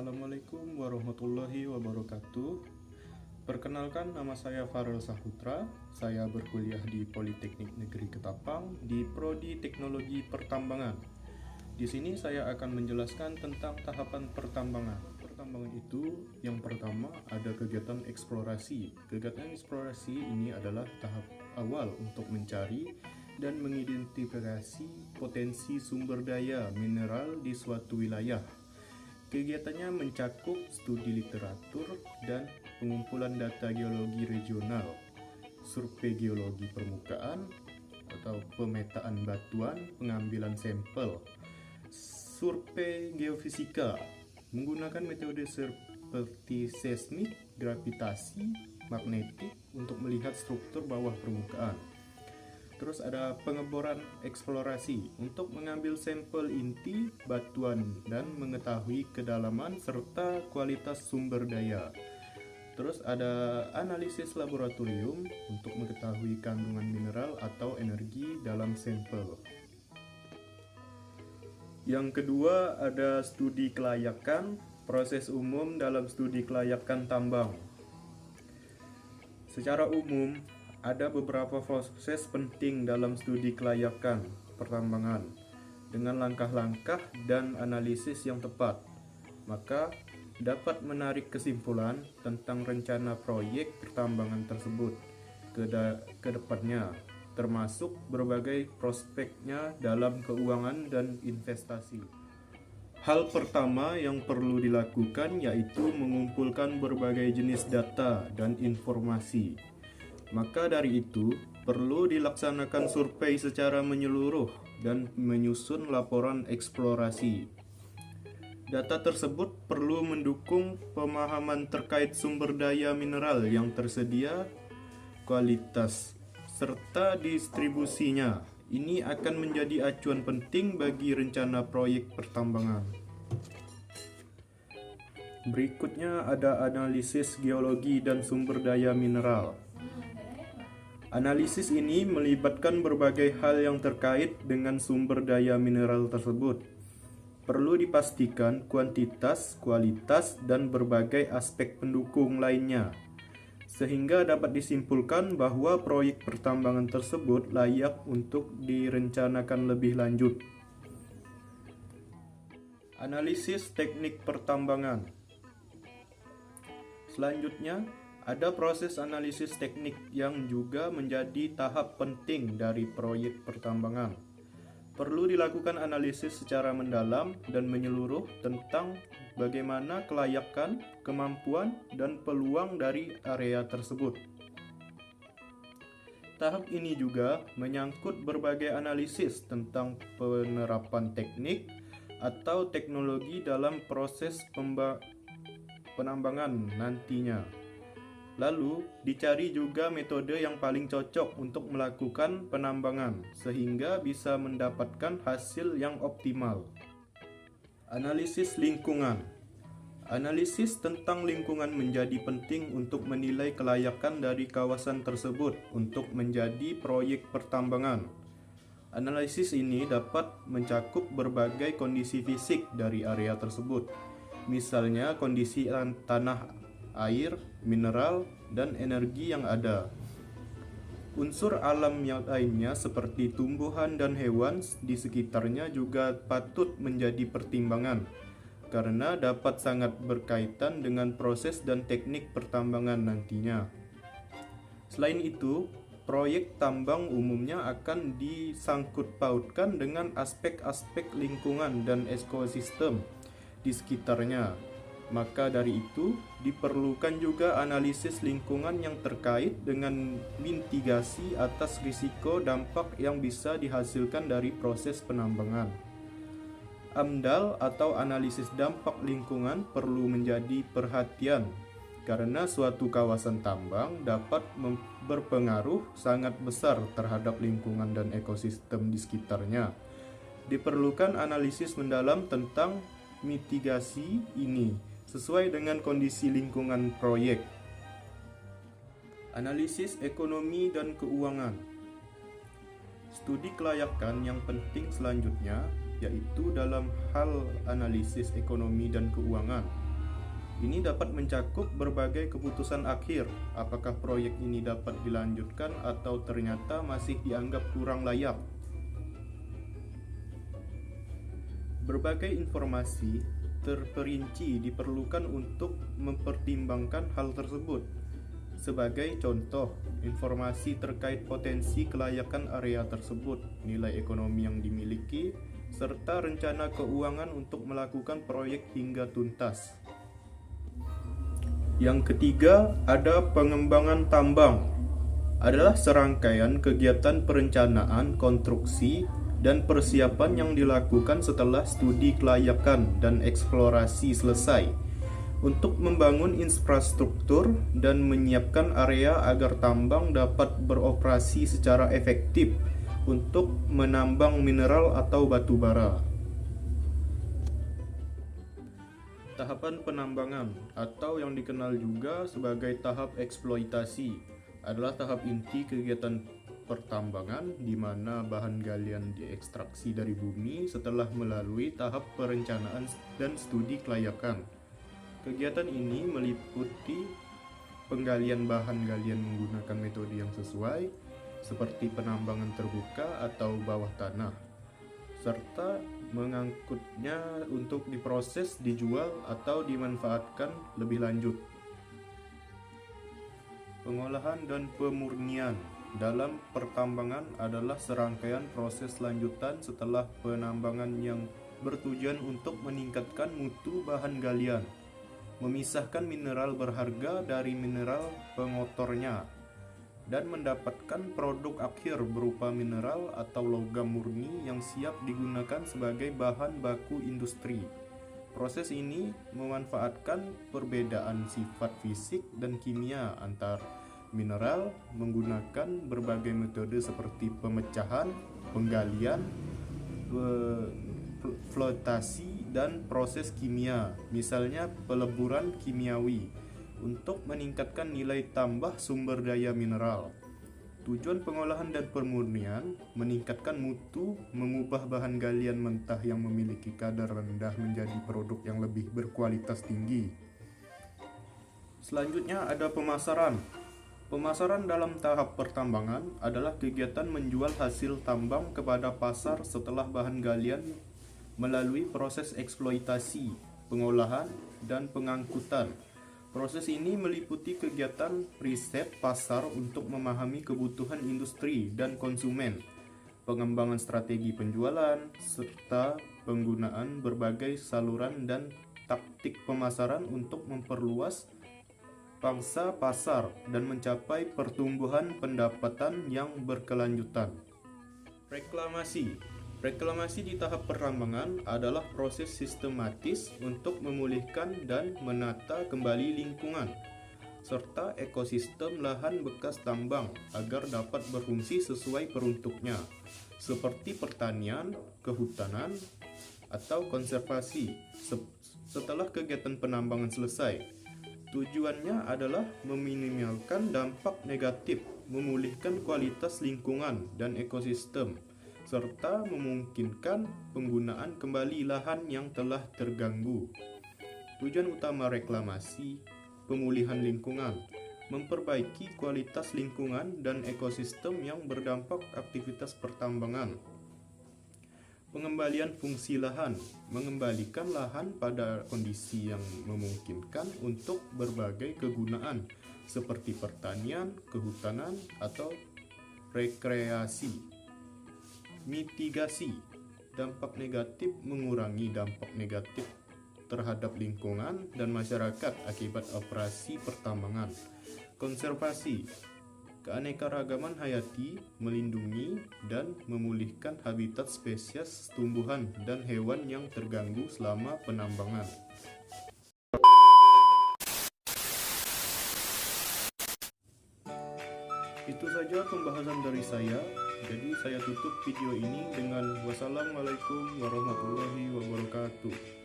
Assalamualaikum warahmatullahi wabarakatuh. Perkenalkan, nama saya Farel Saputra. Saya berkuliah di Politeknik Negeri Ketapang di Prodi Teknologi Pertambangan. Di sini saya akan menjelaskan tentang tahapan pertambangan. Pertambangan itu yang pertama ada kegiatan eksplorasi. Kegiatan eksplorasi ini adalah tahap awal untuk mencari dan mengidentifikasi potensi sumber daya mineral di suatu wilayah. Kegiatannya mencakup studi literatur dan pengumpulan data geologi regional, survei geologi permukaan atau pemetaan batuan, pengambilan sampel, survei geofisika menggunakan metode seperti seismik, gravitasi, magnetik untuk melihat struktur bawah permukaan. Terus ada pengeboran eksplorasi untuk mengambil sampel inti batuan dan mengetahui kedalaman serta kualitas sumber daya. Terus ada analisis laboratorium untuk mengetahui kandungan mineral atau energi dalam sampel. Yang kedua ada studi kelayakan, proses umum dalam studi kelayakan tambang. Secara umum, ada beberapa proses penting dalam studi kelayakan pertambangan dengan langkah-langkah dan analisis yang tepat, maka dapat menarik kesimpulan tentang rencana proyek pertambangan tersebut ke depannya, termasuk berbagai prospeknya dalam keuangan dan investasi. Hal pertama yang perlu dilakukan yaitu mengumpulkan berbagai jenis data dan informasi. Maka dari itu, perlu dilaksanakan survei secara menyeluruh dan menyusun laporan eksplorasi. Data tersebut perlu mendukung pemahaman terkait sumber daya mineral yang tersedia, kualitas, serta distribusinya. Ini akan menjadi acuan penting bagi rencana proyek pertambangan. Berikutnya ada analisis geologi dan sumber daya mineral. Analisis ini melibatkan berbagai hal yang terkait dengan sumber daya mineral tersebut. Perlu dipastikan kuantitas, kualitas, dan berbagai aspek pendukung lainnya, sehingga dapat disimpulkan bahwa proyek pertambangan tersebut layak untuk direncanakan lebih lanjut. Analisis teknik pertambangan. Selanjutnya, ada proses analisis teknik yang juga menjadi tahap penting dari proyek pertambangan. Perlu dilakukan analisis secara mendalam dan menyeluruh tentang bagaimana kelayakan, kemampuan, dan peluang dari area tersebut. Tahap ini juga menyangkut berbagai analisis tentang penerapan teknik atau teknologi dalam proses penambangan nantinya. Lalu, dicari juga metode yang paling cocok untuk melakukan penambangan, sehingga bisa mendapatkan hasil yang optimal. Analisis lingkungan. Analisis tentang lingkungan menjadi penting untuk menilai kelayakan dari kawasan tersebut untuk menjadi proyek pertambangan. Analisis ini dapat mencakup berbagai kondisi fisik dari area tersebut, misalnya kondisi tanah, air, mineral, dan energi yang ada. Unsur alam yang lainnya seperti tumbuhan dan hewan di sekitarnya juga patut menjadi pertimbangan, karena dapat sangat berkaitan dengan proses dan teknik pertambangan nantinya. Selain itu, proyek tambang umumnya akan disangkut pautkan dengan aspek-aspek lingkungan dan ekosistem di sekitarnya. Maka dari itu, diperlukan juga analisis lingkungan yang terkait dengan mitigasi atas risiko dampak yang bisa dihasilkan dari proses penambangan. AMDAL atau analisis dampak lingkungan perlu menjadi perhatian, karena suatu kawasan tambang dapat berpengaruh sangat besar terhadap lingkungan dan ekosistem di sekitarnya. Diperlukan analisis mendalam tentang mitigasi ini sesuai dengan kondisi lingkungan proyek. Analisis ekonomi dan keuangan. Studi kelayakan yang penting selanjutnya yaitu dalam hal analisis ekonomi dan keuangan. Ini dapat mencakup berbagai keputusan akhir, apakah proyek ini dapat dilanjutkan atau ternyata masih dianggap kurang layak. Berbagai informasi terperinci diperlukan untuk mempertimbangkan hal tersebut. Sebagai contoh, informasi terkait potensi kelayakan area tersebut, nilai ekonomi yang dimiliki, serta rencana keuangan untuk melakukan proyek hingga tuntas. Yang ketiga, ada pengembangan tambang. Adalah serangkaian kegiatan perencanaan, konstruksi, dan persiapan yang dilakukan setelah studi kelayakan dan eksplorasi selesai untuk membangun infrastruktur dan menyiapkan area agar tambang dapat beroperasi secara efektif untuk menambang mineral atau batu bara. Tahapan penambangan atau yang dikenal juga sebagai tahap eksploitasi adalah tahap inti kegiatan pertambangan di mana bahan galian diekstraksi dari bumi setelah melalui tahap perencanaan dan studi kelayakan. Kegiatan ini meliputi penggalian bahan galian menggunakan metode yang sesuai seperti penambangan terbuka atau bawah tanah, serta mengangkutnya untuk diproses, dijual, atau dimanfaatkan lebih lanjut. Pengolahan dan pemurnian dalam pertambangan adalah serangkaian proses lanjutan setelah penambangan yang bertujuan untuk meningkatkan mutu bahan galian, memisahkan mineral berharga dari mineral pengotornya, dan mendapatkan produk akhir berupa mineral atau logam murni yang siap digunakan sebagai bahan baku industri. Proses ini memanfaatkan perbedaan sifat fisik dan kimia antar mineral menggunakan berbagai metode seperti pemecahan, penggalian, flotasi, dan proses kimia, misalnya peleburan kimiawi, untuk meningkatkan nilai tambah sumber daya mineral. Tujuan pengolahan dan pemurnian meningkatkan mutu, mengubah bahan galian mentah yang memiliki kadar rendah menjadi produk yang lebih berkualitas tinggi. Selanjutnya ada pemasaran. Pemasaran dalam tahap pertambangan adalah kegiatan menjual hasil tambang kepada pasar setelah bahan galian melalui proses eksploitasi, pengolahan, dan pengangkutan. Proses ini meliputi kegiatan riset pasar untuk memahami kebutuhan industri dan konsumen, pengembangan strategi penjualan, serta penggunaan berbagai saluran dan taktik pemasaran untuk memperluas pangsa pasar dan mencapai pertumbuhan pendapatan yang berkelanjutan. Reklamasi. Reklamasi di tahap pertambangan adalah proses sistematis untuk memulihkan dan menata kembali lingkungan serta ekosistem lahan bekas tambang agar dapat berfungsi sesuai peruntuknya, seperti pertanian, kehutanan, atau konservasi. Setelah kegiatan penambangan selesai, tujuannya adalah meminimalkan dampak negatif, memulihkan kualitas lingkungan dan ekosistem, serta memungkinkan penggunaan kembali lahan yang telah terganggu. Tujuan utama reklamasi, pemulihan lingkungan, memperbaiki kualitas lingkungan dan ekosistem yang berdampak aktivitas pertambangan. Pengembalian fungsi lahan, mengembalikan lahan pada kondisi yang memungkinkan untuk berbagai kegunaan seperti pertanian, kehutanan, atau rekreasi. Mitigasi dampak negatif, mengurangi dampak negatif terhadap lingkungan dan masyarakat akibat operasi pertambangan. Konservasi, keanekaragaman hayati, melindungi dan memulihkan habitat spesies tumbuhan dan hewan yang terganggu selama penambangan. Itu saja pembahasan dari saya. Jadi saya tutup video ini dengan wassalamualaikum warahmatullahi wabarakatuh.